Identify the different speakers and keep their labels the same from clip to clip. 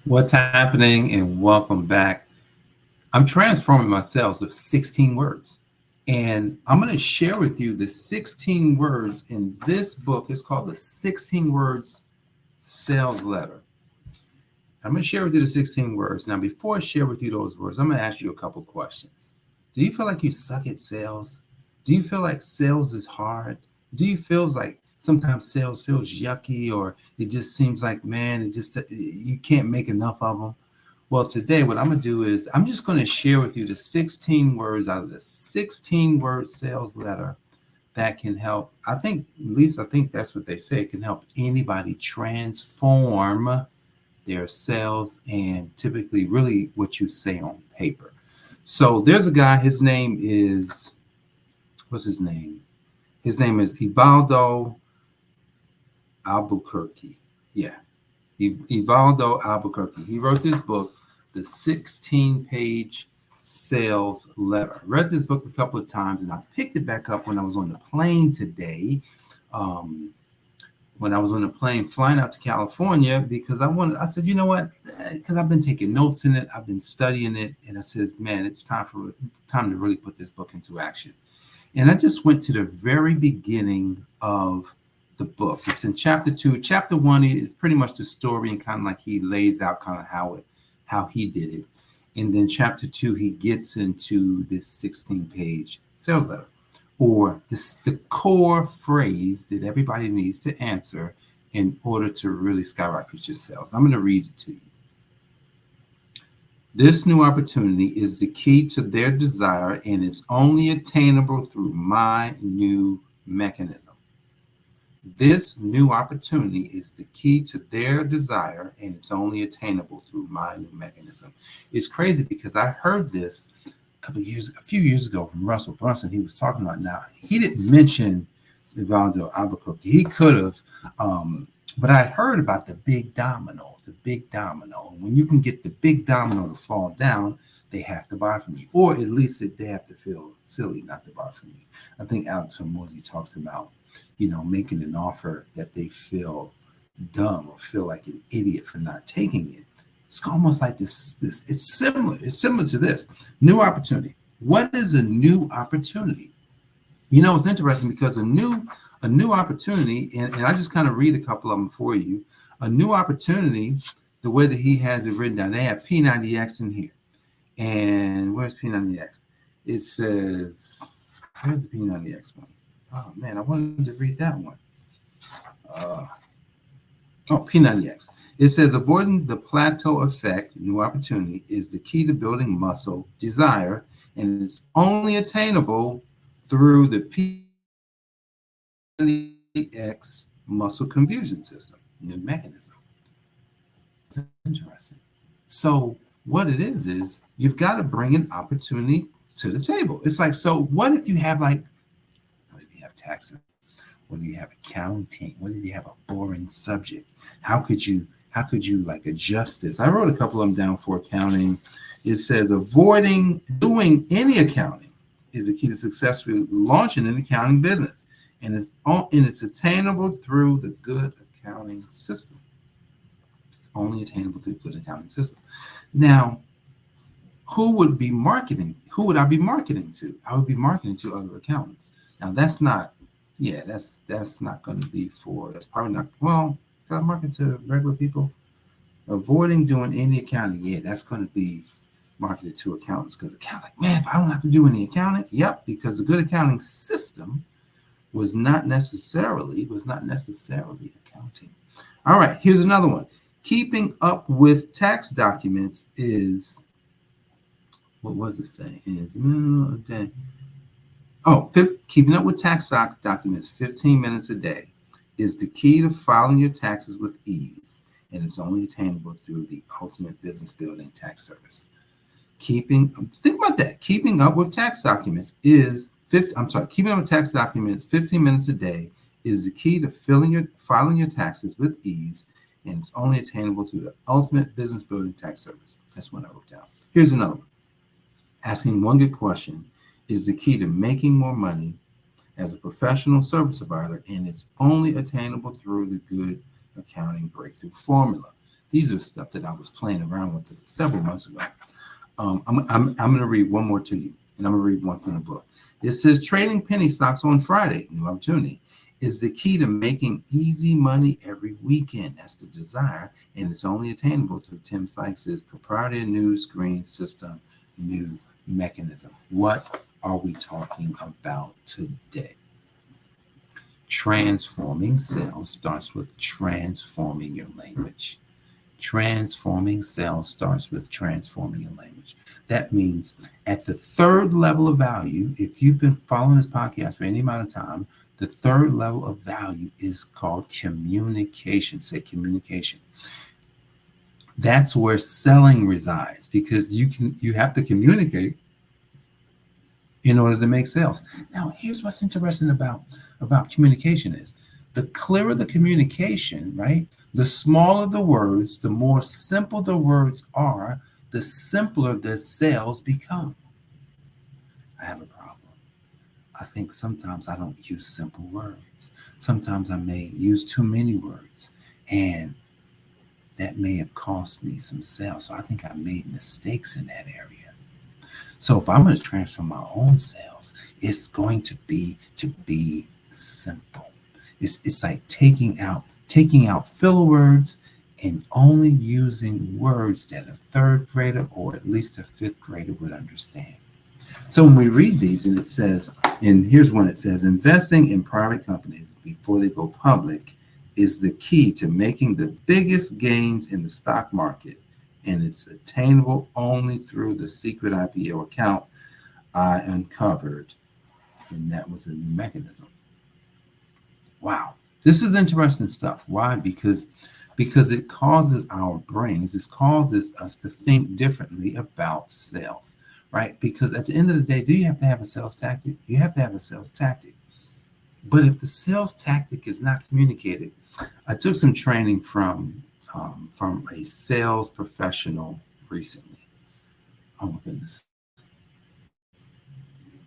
Speaker 1: What's happening, and welcome back. I'm transforming my sales with 16 words, and I'm going to share with you the 16 words in this book. It's called the 16 Words Sales Letter. I'm going to share with you the 16 words. Now, before I share with you those words, I'm going to ask you a couple questions. Do you feel like you suck at sales? Do you feel like sales is hard? Do you feel like sometimes sales feels yucky, or it just seems like, man, you can't make enough of them? Well, today what I'm going to do is I'm just going to share with you the 16 words out of the 16 word sales letter that can help. I think that's what they say. It can help anybody transform their sales and typically really what you say on paper. So there's a guy, what's his name? His name is Evaldo Albuquerque. Yeah, Evaldo Albuquerque. He wrote this book, the 16-page sales letter. I read this book a couple of times, and I picked it back up when I was on the plane today. When I was on the plane flying out to California, because I said, you know what? Because I've been taking notes in it, I've been studying it, and I said, man, it's time to really put this book into action. And I just went to the very beginning of the book. It's in chapter 2. Chapter 1 is pretty much the story, and kind of like he lays out kind of how he did it. And then chapter 2, he gets into this 16-page sales letter, or the core phrase that everybody needs to answer in order to really skyrocket your sales. I'm going to read it to you. This new opportunity is the key to their desire, and it's only attainable through my new mechanism. This new opportunity is the key to their desire, and it's only attainable through my new mechanism. It's crazy because I heard this a few years ago from Russell Brunson. He was talking about, now he didn't mention Evaldo Albuquerque. He could have, but I heard about the big domino. When you can get the big domino to fall down, they have to buy from you, or at least they have to feel silly not to buy from you. I think Alex Hormozi talks about, making an offer that they feel dumb or feel like an idiot for not taking it. It's almost like this. It's similar. It's similar to this new opportunity. What is a new opportunity? It's interesting because a new opportunity, and I just kind of read a couple of them for you. A new opportunity, the way that he has it written down, they have P90X in here. And where's P90X? It says, where's the P90X one? Oh man, I wanted to read that one. P90X. It says, avoiding the plateau effect, new opportunity, is the key to building muscle desire, and it's only attainable through the P90X muscle confusion system, new mechanism. It's interesting. So what it is you've got to bring an opportunity to the table. It's like, so what if you have taxes? What if you have accounting? What if you have a boring subject? How could you like adjust this? I wrote a couple of them down for accounting. It says avoiding doing any accounting is the key to successfully launching an accounting business, and it's attainable through the good accounting system. It's only attainable through the good accounting system. Now, who would I be marketing to? I would be marketing to other accountants. Now that's not going to be that's probably not, well, can I market to regular people? Avoiding doing any accounting, that's going to be marketed to accountants, because accountants like, man, if I don't have to do any accounting, because the good accounting system was not necessarily accounting. All right, here's another one. Keeping up with tax documents is, what was it saying? Keeping up with tax documents 15 minutes a day is the key to filing your taxes with ease, and it's only attainable through the ultimate business building tax service. Think about that. Keeping up with tax documents 15 minutes a day is the key to filing your taxes with ease, and it's only attainable through the ultimate business building tax service. That's what I wrote down. Here's another one. Asking one good question is the key to making more money as a professional service provider, and it's only attainable through the good accounting breakthrough formula. These are stuff that I was playing around with several months ago. I'm going to read one more to you, and I'm going to read one from the book. It says, trading penny stocks on Friday, new opportunity, is the key to making easy money every weekend. That's the desire, and it's only attainable through Tim Sykes' proprietary new screen system, new mechanism. What are we talking about today? Transforming sales starts with transforming your language. Transforming sales starts with transforming your language. That means at the third level of value, if you've been following this podcast for any amount of time, the third level of value is called communication. Say communication. That's where selling resides, because you have to communicate in order to make sales. Now, here's what's interesting about communication is the clearer the communication, right? The smaller the words, the more simple the words are, the simpler the sales become. I have a problem. I think sometimes I don't use simple words. Sometimes I may use too many words, and that may have cost me some sales. So I think I made mistakes in that area. So if I'm going to transform my own sales, it's going to be simple. It's like taking out filler words and only using words that a third grader or at least a fifth grader would understand. So when we read these, and it says, and here's one, it says, investing in private companies before they go public is the key to making the biggest gains in the stock market, and it's attainable only through the secret IPO account I uncovered, and that was a new mechanism. Wow, this is interesting stuff. Why? Because it causes our brains, it causes us to think differently about sales, right? Because at the end of the day, do you have to have a sales tactic? You have to have a sales tactic. But if the sales tactic is not communicated, I took some training from a sales professional recently. Oh my goodness.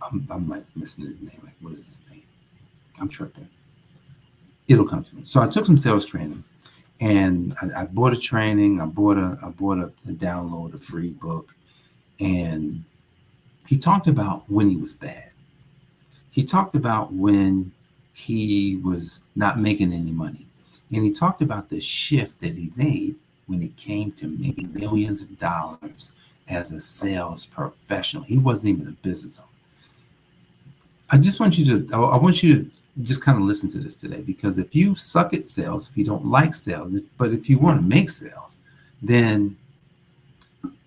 Speaker 1: I'm like missing his name. Like, what is his name? I'm tripping. It'll come to me. So I took some sales training, and I bought a training. I bought a download, a free book, and he talked about when he was bad. He talked about when he was not making any money. And he talked about the shift that he made when it came to making millions of dollars as a sales professional. He wasn't even a business owner. I want you to just kind of listen to this today, because if you suck at sales, if you don't like sales, but if you want to make sales, then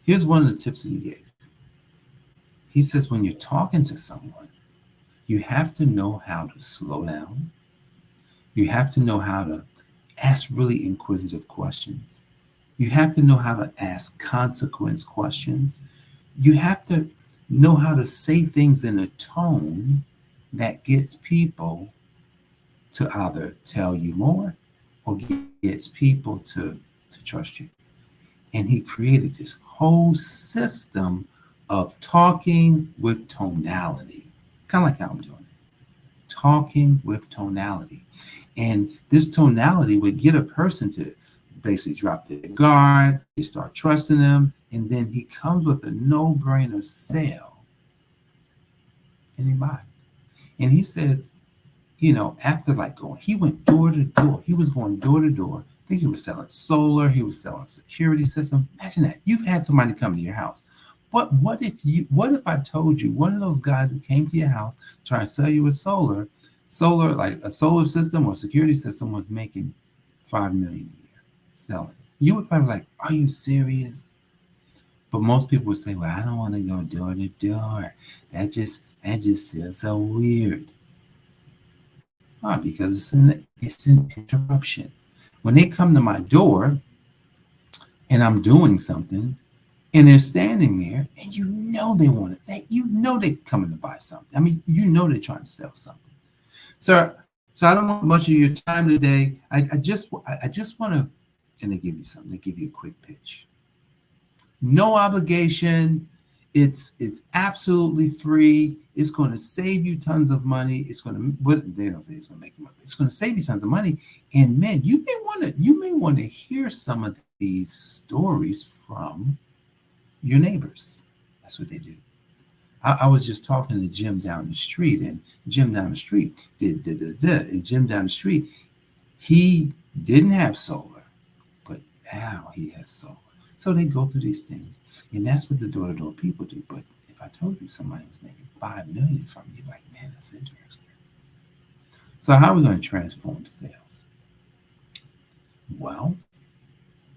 Speaker 1: here's one of the tips that he gave. He says, when you're talking to someone, you have to know how to slow down. You have to know how to ask really inquisitive questions. You have to know how to ask consequence questions. You have to know how to say things in a tone that gets people to either tell you more or gets people to trust you. And he created this whole system of talking with tonality, kind of like how I'm doing it. Talking with tonality. And this tonality would get a person to basically drop their guard, they start trusting them, and then he comes with a no-brainer sale, and they buy it. And he says, after he went door to door. He was going door to door. I think he was selling solar. He was selling security system. Imagine that. You've had somebody come to your house. What if I told you one of those guys that came to your house trying to sell you a solar, like a solar system or security system, was making $5 million a year selling it? You would probably be like, are you serious? But most people would say, well, I don't want to go door to door. That just feels so weird. Why? Because it's an interruption. When they come to my door and I'm doing something and they're standing there and they want it, they're coming to buy something. I mean, they're trying to sell something. So I don't want much of your time today. I just want to, and they give you something. They give you a quick pitch. No obligation. It's absolutely free. It's going to save you tons of money. They don't say it's going to make you money. It's going to save you tons of money. And man, you may want to hear some of these stories from your neighbors. That's what they do. I was just talking to Jim down the street, and Jim down the street and Jim down the street, he didn't have solar, but now he has solar. So they go through these things, and that's what the door-to-door people do. But if I told you somebody was making $5 million from you, like, man, that's interesting. So how are we going to transform sales? Well,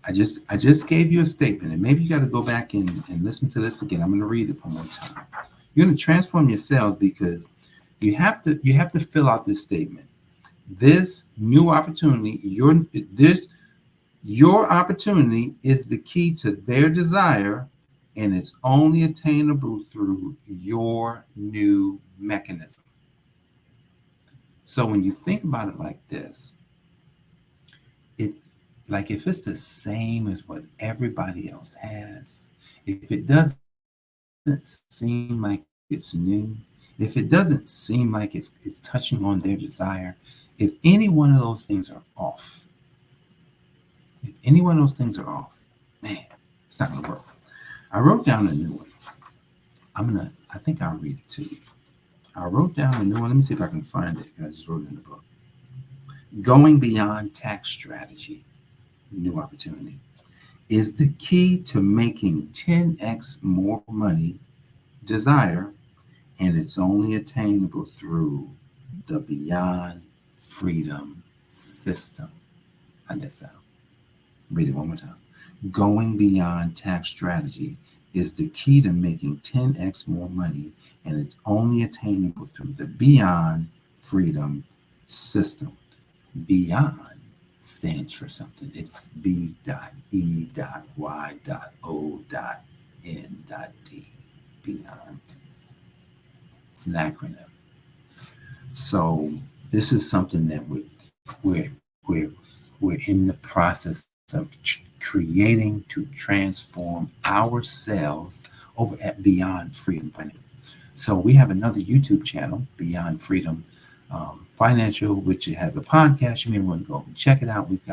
Speaker 1: I just gave you a statement, and maybe you got to go back and listen to this again. I'm going to read it one more time. You're going to transform your sales because you have to fill out this statement. This new opportunity, your opportunity is the key to their desire, and it's only attainable through your new mechanism. So when you think about it like this, like if it's the same as what everybody else has, if it doesn't seem like it's new, if it doesn't seem like it's touching on their desire, if any one of those things are off, man, it's not going to work. I wrote down a new one. I think I'll read it to you. I wrote down a new one. Let me see if I can find it. I just wrote it in the book. Going beyond tax strategy, new opportunity, is the key to making 10x more money, desire, and it's only attainable through the Beyond Freedom system. How'd that sound? Read it one more time. Going beyond tax strategy is the key to making 10x more money, and it's only attainable through the Beyond Freedom system. Beyond stands for something. It's B.E.Y.O.N.D. Beyond. It's an acronym. So this is something that we're in the process of creating to transform ourselves over at Beyond Freedom Financial. So we have another YouTube channel, Beyond Freedom Financial, which has a podcast. You may want to go and check it out. We've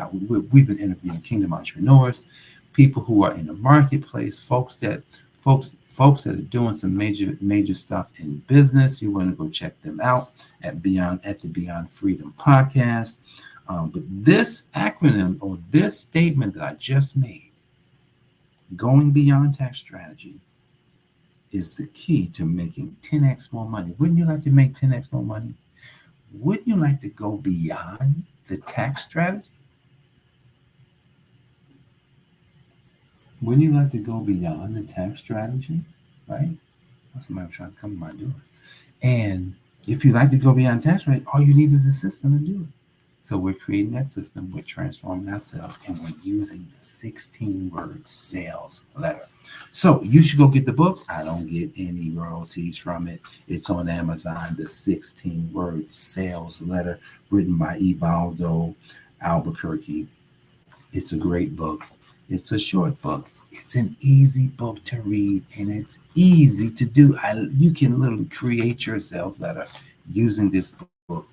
Speaker 1: been interviewing kingdom entrepreneurs, people who are in the marketplace, folks that are doing some major stuff in business. You want to go check them out at the Beyond Freedom Podcast. But this acronym or this statement that I just made, going beyond tax strategy, is the key to making 10x more money. Wouldn't you like to make 10x more money? Wouldn't you like to go beyond the tax strategy? Wouldn't you like to go beyond the tax strategy? Right? Somebody trying to come to my door. And if you like to go beyond tax strategy, all you need is a system to do it. So we're creating that system, we're transforming ourselves, and we're using the 16-word sales letter. So you should go get the book. I don't get any royalties from it. It's on Amazon, the 16-word sales letter, written by Evaldo Albuquerque. It's a great book. It's a short book. It's an easy book to read, and it's easy to do. You can literally create your sales letter using this book.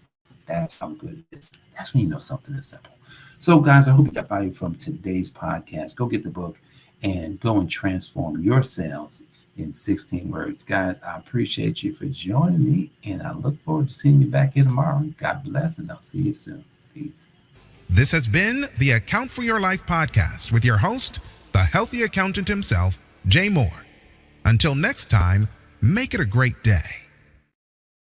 Speaker 1: That's how good it is. That's when you know something is simple. So, guys, I hope you got value from today's podcast. Go get the book and go and transform your sales in 16 words. Guys, I appreciate you for joining me, and I look forward to seeing you back here tomorrow. God bless, and I'll see you soon. Peace.
Speaker 2: This has been the Account for Your Life podcast with your host, the healthy accountant himself, Jay Moore. Until next time, make it a great day.